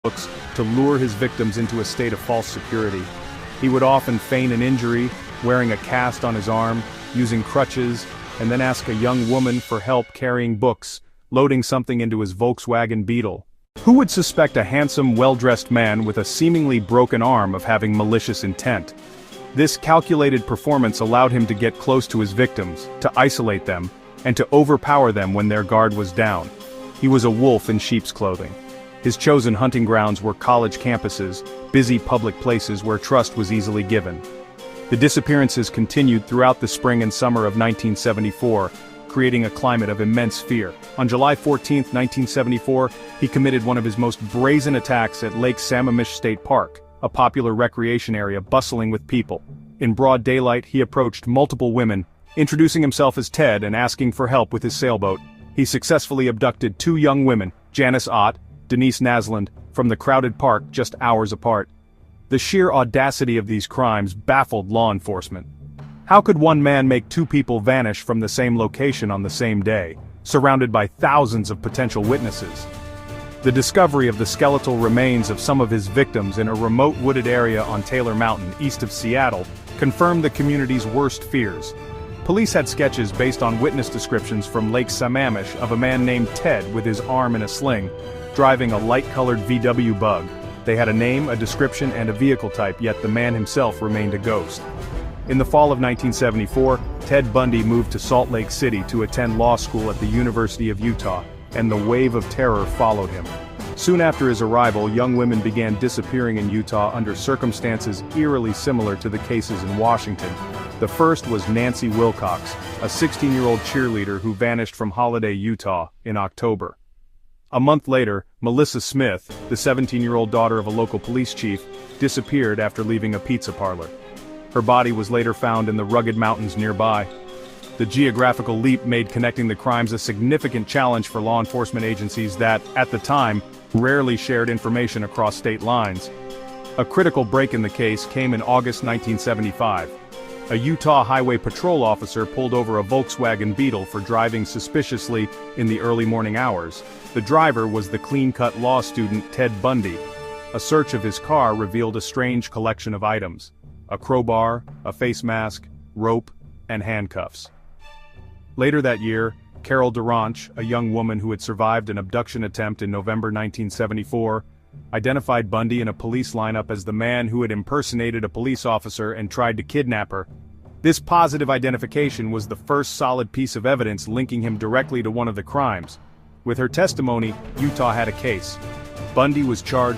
books to lure his victims into a state of false security. He would often feign an injury, wearing a cast on his arm, using crutches, and then ask a young woman for help carrying books, loading something into his Volkswagen Beetle. Who would suspect a handsome, well-dressed man with a seemingly broken arm of having malicious intent? This calculated performance allowed him to get close to his victims, to isolate them, and to overpower them when their guard was down. He was a wolf in sheep's clothing. His chosen hunting grounds were college campuses, busy public places where trust was easily given. The disappearances continued throughout the spring and summer of 1974, creating a climate of immense fear. On July 14, 1974, he committed one of his most brazen attacks at Lake Sammamish State Park, a popular recreation area bustling with people. In broad daylight, he approached multiple women, introducing himself as Ted and asking for help with his sailboat. He successfully abducted two young women, Janice Ott, Denise Nasland, from the crowded park just hours apart. The sheer audacity of these crimes baffled law enforcement. How could one man make two people vanish from the same location on the same day, surrounded by thousands of potential witnesses? The discovery of the skeletal remains of some of his victims in a remote wooded area on Taylor Mountain, east of Seattle, confirmed the community's worst fears. Police had sketches based on witness descriptions from Lake Sammamish of a man named Ted with his arm in a sling, driving a light-colored VW Bug. They had a name, a description, and a vehicle type, yet the man himself remained a ghost. In the fall of 1974, Ted Bundy moved to Salt Lake City to attend law school at the University of Utah, and the wave of terror followed him. Soon after his arrival, young women began disappearing in Utah under circumstances eerily similar to the cases in Washington. The first was Nancy Wilcox, a 16-year-old cheerleader who vanished from Holiday, Utah, in October. A month later, Melissa Smith, the 17-year-old daughter of a local police chief, disappeared after leaving a pizza parlor. Her body was later found in the rugged mountains nearby. The geographical leap made connecting the crimes a significant challenge for law enforcement agencies that, at the time, rarely shared information across state lines. A critical break in the case came in August 1975. A Utah Highway Patrol officer pulled over a Volkswagen Beetle for driving suspiciously in the early morning hours. The driver was the clean-cut law student Ted Bundy. A search of his car revealed a strange collection of items: a crowbar, a face mask, rope, and handcuffs. Later that year, Carol Duranch, a young woman who had survived an abduction attempt in November 1974, identified Bundy in a police lineup as the man who had impersonated a police officer and tried to kidnap her. This positive identification was the first solid piece of evidence linking him directly to one of the crimes. With her testimony, Utah had a case. Bundy was charged